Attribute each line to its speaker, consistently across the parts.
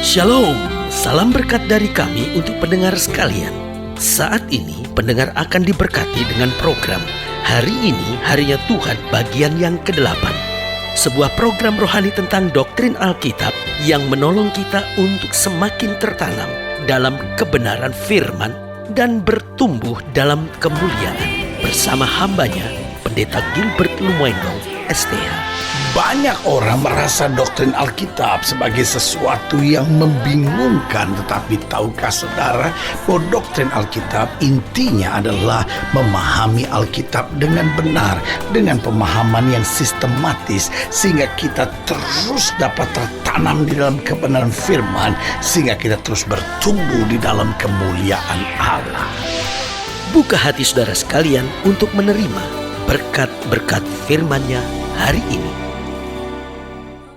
Speaker 1: Shalom, salam berkat dari kami untuk pendengar sekalian. Saat ini pendengar akan diberkati dengan program Hari Ini Harinya Tuhan bagian yang ke-8. Sebuah program rohani tentang doktrin Alkitab yang menolong kita untuk semakin tertanam dalam kebenaran firman dan bertumbuh dalam kemuliaan. Bersama hambanya, Pendeta Gilbert Lumwendong, STH.
Speaker 2: Banyak orang merasa doktrin Alkitab sebagai sesuatu yang membingungkan. Tetapi tahukah saudara bahwa doktrin Alkitab intinya adalah memahami Alkitab dengan benar, dengan pemahaman yang sistematis, sehingga kita terus dapat tertanam di dalam kebenaran firman, sehingga kita terus bertumbuh di dalam kemuliaan Allah.
Speaker 1: Buka hati saudara sekalian untuk menerima berkat-berkat firman-Nya hari ini.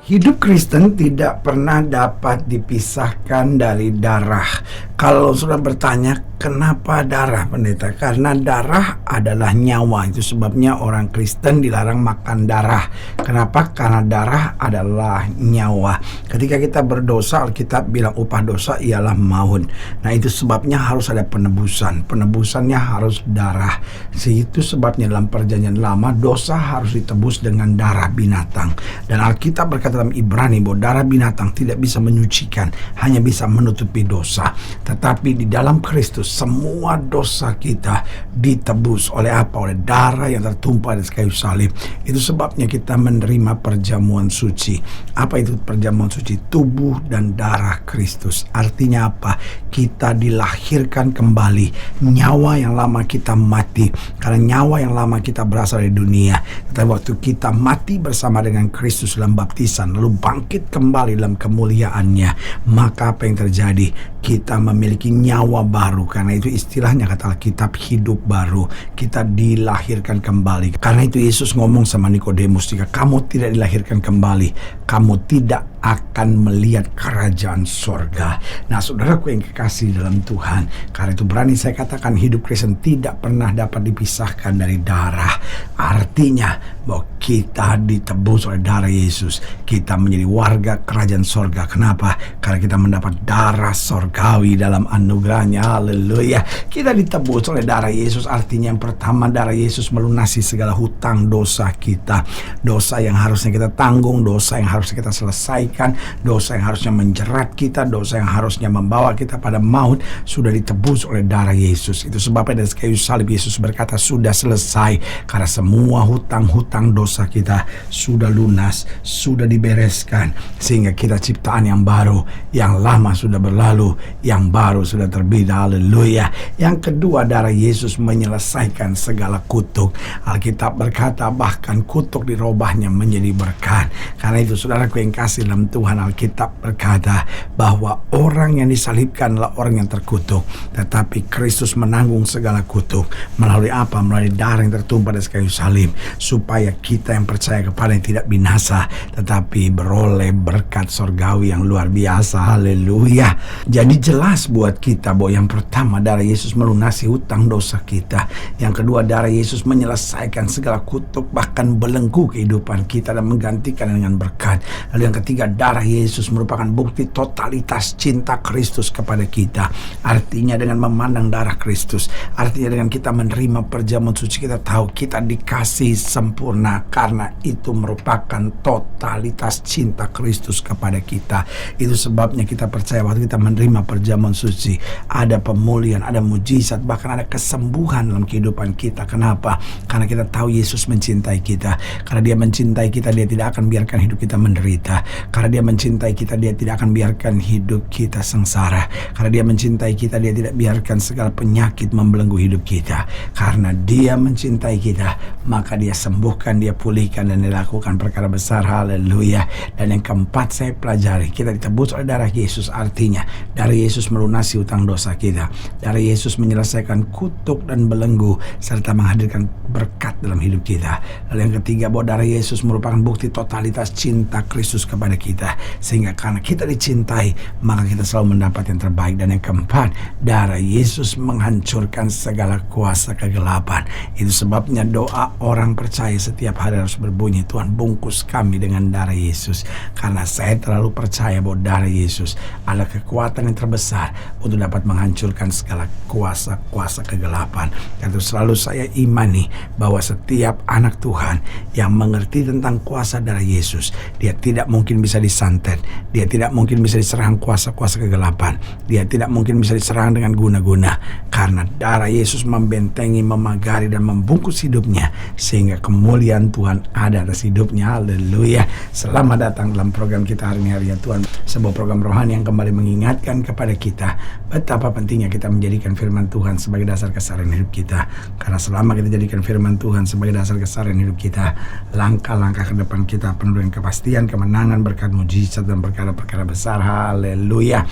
Speaker 3: Hidup Kristen tidak pernah dapat dipisahkan dari darah. Kalau sudah bertanya, kenapa darah, pendeta? Karena darah adalah nyawa. Itu sebabnya orang Kristen dilarang makan darah. Kenapa? Karena darah adalah nyawa. Ketika kita berdosa, Alkitab bilang upah dosa ialah maut. Nah, itu sebabnya harus ada penebusan. Penebusannya harus darah. Itu sebabnya dalam perjanjian lama, dosa harus ditebus dengan darah binatang. Dan Alkitab berkata dalam Ibrani bahwa darah binatang tidak bisa menyucikan, hanya bisa menutupi dosa. Tetapi di dalam Kristus semua dosa kita ditebus oleh apa? Oleh darah yang tertumpah di kayu salib. Itu sebabnya kita menerima perjamuan suci. Apa itu perjamuan suci? Tubuh dan darah Kristus. Artinya apa? Kita dilahirkan kembali. Nyawa yang lama kita mati, karena nyawa yang lama kita berasal dari dunia. Tetapi waktu kita mati bersama dengan Kristus dalam baptisan, lalu bangkit kembali dalam kemuliaannya, maka apa yang terjadi? Kita memiliki nyawa baru. Karena itu istilahnya kata Alkitab hidup baru. Kita dilahirkan kembali. Karena itu Yesus ngomong sama Nikodemus, jika kamu tidak dilahirkan kembali, kamu tidak akan melihat kerajaan sorga. Nah, saudaraku yang kekasih dalam Tuhan, karena itu berani saya katakan hidup Kristen tidak pernah dapat dipisahkan dari darah. Artinya bahwa kita ditebus oleh darah Yesus. Kita menjadi warga kerajaan sorga. Kenapa? Karena kita mendapat darah sorgawi dalam anugerahnya. Haleluya. Kita ditebus oleh darah Yesus. Artinya yang pertama, darah Yesus melunasi segala hutang dosa kita. Dosa yang harusnya kita tanggung, dosa yang harusnya kita selesaikan, dosa yang harusnya menjerat kita, dosa yang harusnya membawa kita pada maut, sudah ditebus oleh darah Yesus. Itu sebabnya dari kayu salib Yesus berkata sudah selesai. Karena semua hutang-hutang dosa kita sudah lunas, sudah dibereskan, sehingga kita ciptaan yang baru. Yang lama sudah berlalu, yang baru sudah terbit. Haleluya. Yang kedua, darah Yesus menyelesaikan segala kutuk. Alkitab berkata bahkan kutuk dirubahnya menjadi berkat. Karena itu saudaraku yang kasih dalam Tuhan, Alkitab berkata bahwa orang yang disalibkan adalah orang yang terkutuk, tetapi Kristus menanggung segala kutuk. Melalui apa? Melalui darah yang tertumpah di kayu salib, supaya kita yang percaya kepada yang tidak binasa, tetapi beroleh berkat sorgawi yang luar biasa. Haleluya. Jadi jelas buat kita bahwa yang pertama, darah Yesus melunasi hutang dosa kita. Yang kedua, darah Yesus menyelesaikan segala kutuk, bahkan belenggu kehidupan kita dan menggantikan dengan berkat. Lalu yang ketiga, darah Yesus merupakan bukti totalitas cinta Kristus kepada kita. Artinya dengan memandang darah Kristus, artinya dengan kita menerima perjamuan suci, kita tahu kita dikasih sempurna. Karena itu merupakan totalitas cinta Kristus kepada kita. Itu sebabnya kita percaya waktu kita menerima perjamuan suci, ada pemulihan, ada mujizat, bahkan ada kesembuhan dalam kehidupan kita. Kenapa? Karena kita tahu Yesus mencintai kita. Karena Dia mencintai kita, Dia tidak akan biarkan hidup kita menderita. Karena Dia mencintai kita, Dia tidak akan biarkan hidup kita sengsara. Karena Dia mencintai kita, Dia tidak biarkan segala penyakit membelenggu hidup kita. Karena Dia mencintai kita, maka Dia sembuhkan, Dia pulihkan, dan Dia lakukan perkara besar. Haleluya. Dan yang keempat saya pelajari, kita ditebus oleh darah Yesus. Artinya darah Yesus melunasi hutang dosa kita. Darah Yesus menyelesaikan kutuk dan belenggu, serta menghadirkan berkat dalam hidup kita. Lalu yang ketiga, bahwa darah Yesus merupakan bukti totalitas cinta Kristus kepada kita. Sehingga karena kita dicintai, maka kita selalu mendapat yang terbaik. Dan yang keempat, darah Yesus menghancurkan segala kuasa kegelapan. Itu sebabnya doa orang percaya setiap hari harus berbunyi, Tuhan bungkus kami dengan darah Yesus. Karena saya terlalu percaya bahwa darah Yesus adalah kekuatan yang terbesar untuk dapat menghancurkan segala kuasa-kuasa kegelapan. Dan itu selalu saya imani bahwa setiap anak Tuhan yang mengerti tentang kuasa darah Yesus, dia tidak mungkin bisa disantet, dia tidak mungkin bisa diserang kuasa-kuasa kegelapan, dia tidak mungkin bisa diserang dengan guna-guna, karena darah Yesus membentengi, memagari dan membungkus hidupnya, sehingga kemuliaan Tuhan ada atas hidupnya. Haleluya. Selamat datang dalam program kita hari ini, Harinya Tuhan, sebuah program rohani yang kembali mengingatkan kepada kita betapa pentingnya kita menjadikan firman Tuhan sebagai dasar keseharian hidup kita. Karena selama kita jadikan firman Tuhan sebagai dasar keseharian hidup kita, langkah-langkah ke depan kita penuh dengan kepastian, kemenangan, berkat mujizat dan perkara-perkara besar. Haleluya.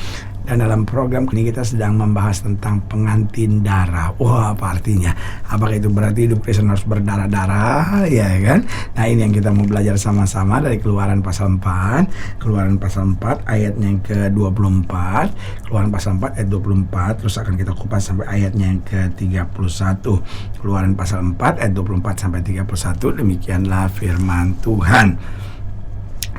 Speaker 3: Dan dalam program ini kita sedang membahas tentang pengantin darah. Wah, apa artinya? Apakah itu berarti hidup Kristen harus berdarah-darah? Ya kan? Nah, ini yang kita mau belajar sama-sama dari Keluaran pasal 4. Keluaran pasal 4 ayatnya yang ke-24. Keluaran pasal 4 ayat 24. Terus akan kita kupas sampai ayatnya yang ke-31. Keluaran pasal 4 ayat 24 sampai 31. Demikianlah firman Tuhan.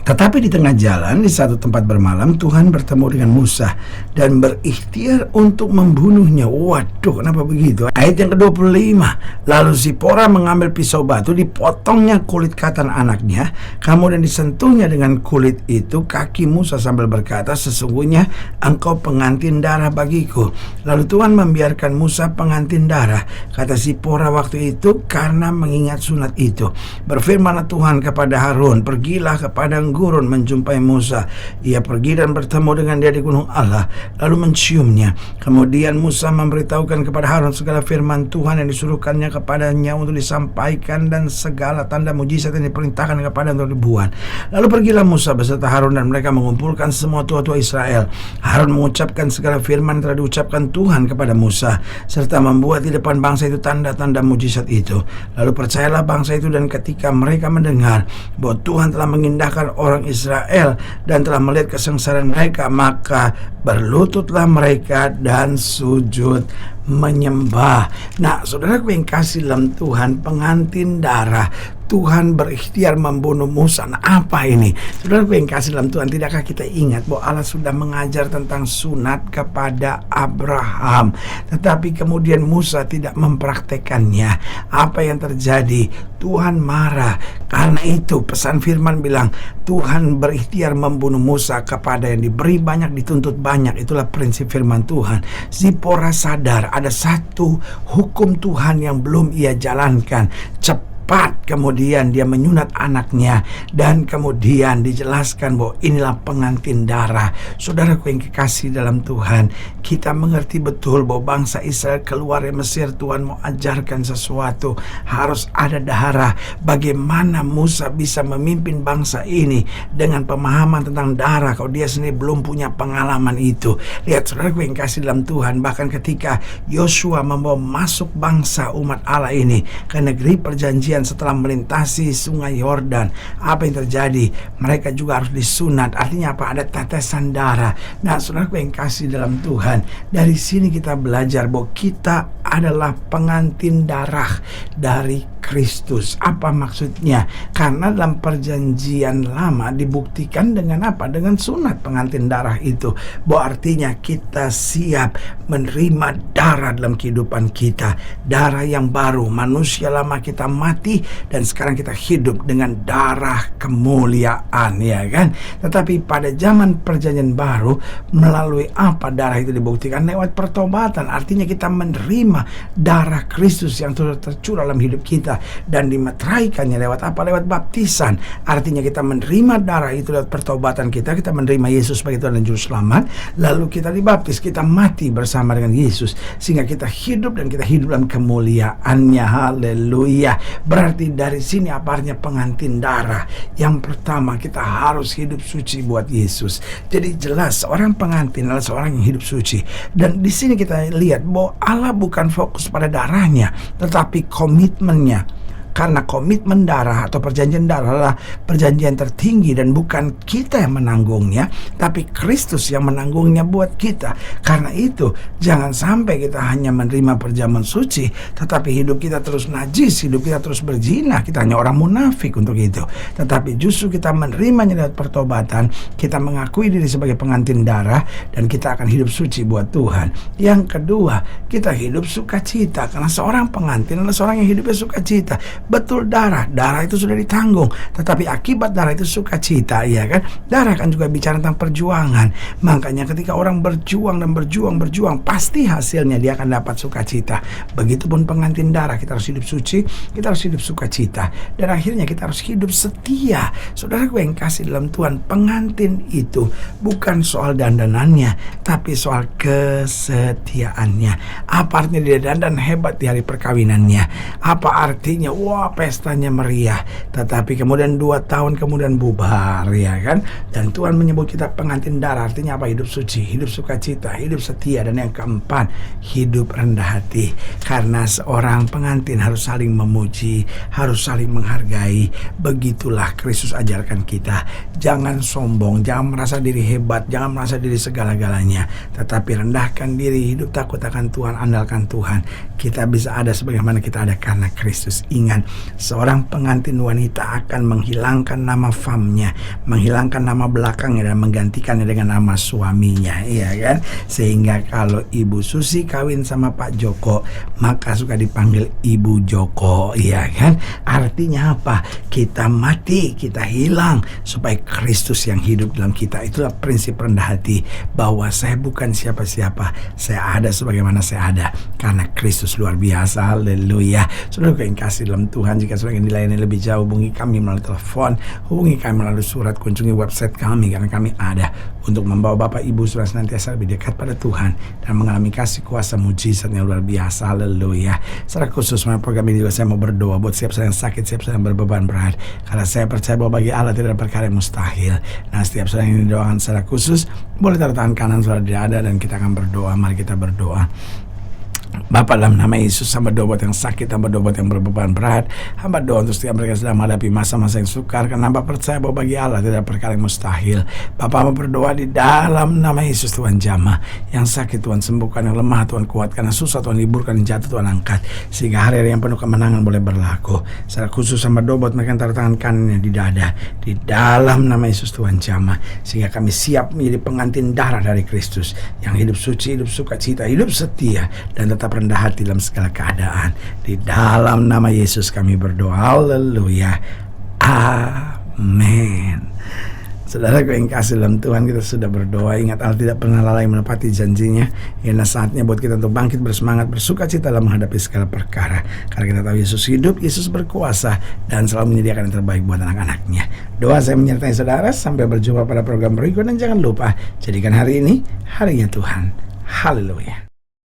Speaker 3: Tetapi di tengah jalan, di satu tempat bermalam, Tuhan bertemu dengan Musa dan berikhtiar untuk membunuhnya. Waduh, kenapa begitu? Ayat yang ke-25. Lalu Zipora mengambil pisau batu, dipotongnya kulit katan anaknya, kemudian disentuhnya dengan kulit itu kaki Musa sambil berkata, sesungguhnya engkau pengantin darah bagiku. Lalu Tuhan membiarkan Musa pengantin darah, kata Zipora waktu itu, karena mengingat sunat itu. Berfirmanlah Tuhan kepada Harun, pergilah kepada gurun menjumpai Musa. Ia pergi dan bertemu dengan dia di gunung Allah, lalu menciumnya. Kemudian Musa memberitahukan kepada Harun segala firman Tuhan yang disuruhkannya kepadanya untuk disampaikan dan segala tanda mujizat yang diperintahkan kepada untuk dibuat. Lalu pergilah Musa beserta Harun dan mereka mengumpulkan semua tua-tua Israel. Harun mengucapkan segala firman yang telah diucapkan Tuhan kepada Musa, serta membuat di depan bangsa itu tanda-tanda mujizat itu. Lalu percayalah bangsa itu, dan ketika mereka mendengar bahwa Tuhan telah mengindahkan orang Israel dan telah melihat kesengsaraan mereka, maka berlututlah mereka dan sujud menyembah. Nah, saudaraku yang kasih dalam Tuhan, pengantin darah, Tuhan berikhtiar membunuh Musa. Nah, apa ini? Saudaraku yang kasih dalam Tuhan, tidakkah kita ingat bahwa Allah sudah mengajar tentang sunat kepada Abraham, tetapi kemudian Musa tidak mempraktekannya. Apa yang terjadi? Tuhan marah. Karena itu pesan firman bilang, Tuhan berikhtiar membunuh Musa. Kepada yang diberi banyak dituntut banyak. Itulah prinsip firman Tuhan. Zipora sadar ada satu hukum Tuhan yang belum ia jalankan. Cepat kemudian dia menyunat anaknya, dan kemudian dijelaskan bahwa inilah pengantin darah. Saudaraku yang kekasih dalam Tuhan, kita mengerti betul bahwa bangsa Israel keluar dari Mesir, Tuhan mau ajarkan sesuatu, harus ada darah. Bagaimana Musa bisa memimpin bangsa ini dengan pemahaman tentang darah kalau dia sendiri belum punya pengalaman itu? Lihat saudaraku yang kasih dalam Tuhan, bahkan ketika Yosua membawa masuk bangsa umat Allah ini ke negeri perjanjian setelah melintasi sungai Yordan, apa yang terjadi? Mereka juga harus disunat. Artinya apa? Ada tetesan darah. Nah, saudaraku yang kasih dalam Tuhan, dari sini kita belajar bahwa kita adalah pengantin darah dari Kristus. Apa maksudnya? Karena dalam perjanjian lama dibuktikan dengan apa? Dengan sunat pengantin darah itu. Bahwa artinya kita siap menerima darah dalam kehidupan kita. Darah yang baru. Manusia lama kita mati dan sekarang kita hidup dengan darah kemuliaan, ya kan? Tetapi pada zaman perjanjian baru, melalui apa darah itu dibuktikan? Lewat pertobatan. Artinya kita menerima darah Kristus yang tercurah dalam hidup kita dan dimeteraikannya lewat apa? Lewat baptisan. Artinya kita menerima darah itu lewat pertobatan kita menerima Yesus sebagai Tuhan dan Juru Selamat, lalu kita dibaptis, kita mati bersama dengan Yesus sehingga kita hidup dan kita hidup dalam kemuliaannya. Haleluya. Berarti dari sini apa artinya pengantin darah? Yang pertama, kita harus hidup suci buat Yesus. Jadi jelas seorang pengantin adalah seorang yang hidup suci. Dan di sini kita lihat bahwa Allah bukan fokus pada darahnya, tetapi komitmennya. Karena komitmen darah atau perjanjian darah adalah perjanjian tertinggi dan bukan kita yang menanggungnya, tapi Kristus yang menanggungnya buat kita. Karena itu jangan sampai kita hanya menerima perjamuan suci tetapi hidup kita terus najis, hidup kita terus berzina. Kita hanya orang munafik untuk itu. Tetapi justru kita menerimanya lewat pertobatan, kita mengakui diri sebagai pengantin darah, dan kita akan hidup suci buat Tuhan. Yang kedua, kita hidup sukacita, karena seorang pengantin adalah seorang yang hidupnya sukacita. Betul, darah itu sudah ditanggung, tetapi akibat darah itu sukacita, ya kan? Darah kan juga bicara tentang perjuangan. Makanya ketika orang berjuang dan berjuang, pasti hasilnya dia akan dapat sukacita. Begitupun pengantin darah, kita harus hidup suci, kita harus hidup sukacita, dan akhirnya kita harus hidup setia. Saudara gue yang kasih dalam Tuhan, pengantin itu bukan soal dandanannya, tapi soal kesetiaannya. Apa artinya dia dandan hebat di hari perkawinannya? Apa artinya wah pestanya meriah, tetapi kemudian 2 tahun kemudian bubar, ya kan? Dan Tuhan menyebut kita pengantin darah, artinya apa? Hidup suci, hidup sukacita, hidup setia, dan yang keempat, hidup rendah hati. Karena seorang pengantin harus saling memuji, harus saling menghargai. Begitulah Kristus ajarkan kita. Jangan sombong, jangan merasa diri hebat, jangan merasa diri segala-galanya, tetapi rendahkan diri, hidup takut akan Tuhan, andalkan Tuhan. Kita bisa ada sebagaimana kita ada karena Kristus. Ingat, seorang pengantin wanita akan menghilangkan nama famnya, menghilangkan nama belakangnya, dan menggantikannya dengan nama suaminya, iya kan? Sehingga kalau Ibu Susi kawin sama Pak Joko, maka suka dipanggil Ibu Joko, iya kan? Artinya apa? Kita mati, kita hilang, supaya Kristus yang hidup dalam kita. Itulah prinsip rendah hati, bahwa saya bukan siapa-siapa, saya ada sebagaimana saya ada karena Kristus luar biasa. Haleluya. Saudara yang kasih dalam Tuhan, jika saudara ingin dilayani lebih jauh, hubungi kami melalui telepon, hubungi kami melalui surat, kunjungi website kami, karena kami ada untuk membawa Bapak Ibu saudara senantiasa lebih dekat pada Tuhan dan mengalami kasih kuasa mujizat yang luar biasa. Haleluya. Secara khusus melalui program ini juga saya mau berdoa buat siap saudara yang sakit, siap saudara yang berbeban berat, karena saya percaya bahwa bagi Allah tidak ada perkara yang mustahil. Nah, setiap saudara yang didoakan secara khusus, boleh taruh tangan kanan saudara di dada dan kita akan berdoa. Mari kita berdoa. Bapa, dalam nama Yesus, hamba doa buat yang sakit, hamba doa buat yang berbeban berat, hamba doa untuk setiap mereka sedang menghadapi masa-masa yang sukar, karena hamba percaya bahwa bagi Allah tidak ada perkara yang mustahil. Bapa, hamba berdoa di dalam nama Yesus, Tuhan jamah yang sakit, Tuhan sembuhkan, yang lemah Tuhan kuatkan, yang susah Tuhan liburkan, yang jatuh Tuhan angkat, sehingga hari-hari yang penuh kemenangan boleh berlaku. Secara khusus hamba doa buat mereka yang taruh tangan kanannya di dada, di dalam nama Yesus Tuhan jamah, sehingga kami siap menjadi pengantin darah dari Kristus yang hidup suci, hidup sukacita, hidup setia, dan tetap rendah hati dalam segala keadaan. Di dalam nama Yesus kami berdoa. Haleluya. Amin. Saudara yang kasih dalam Tuhan, kita sudah berdoa. Ingat, Allah tidak pernah lalai menepati janjinya. Ini saatnya buat kita untuk bangkit bersemangat, bersuka cita dalam menghadapi segala perkara. Karena kita tahu Yesus hidup, Yesus berkuasa, dan selalu menyediakan yang terbaik buat anak-anaknya. Doa saya menyertai saudara. Sampai berjumpa pada program berikut, dan jangan lupa, jadikan hari ini harinya Tuhan. Haleluya.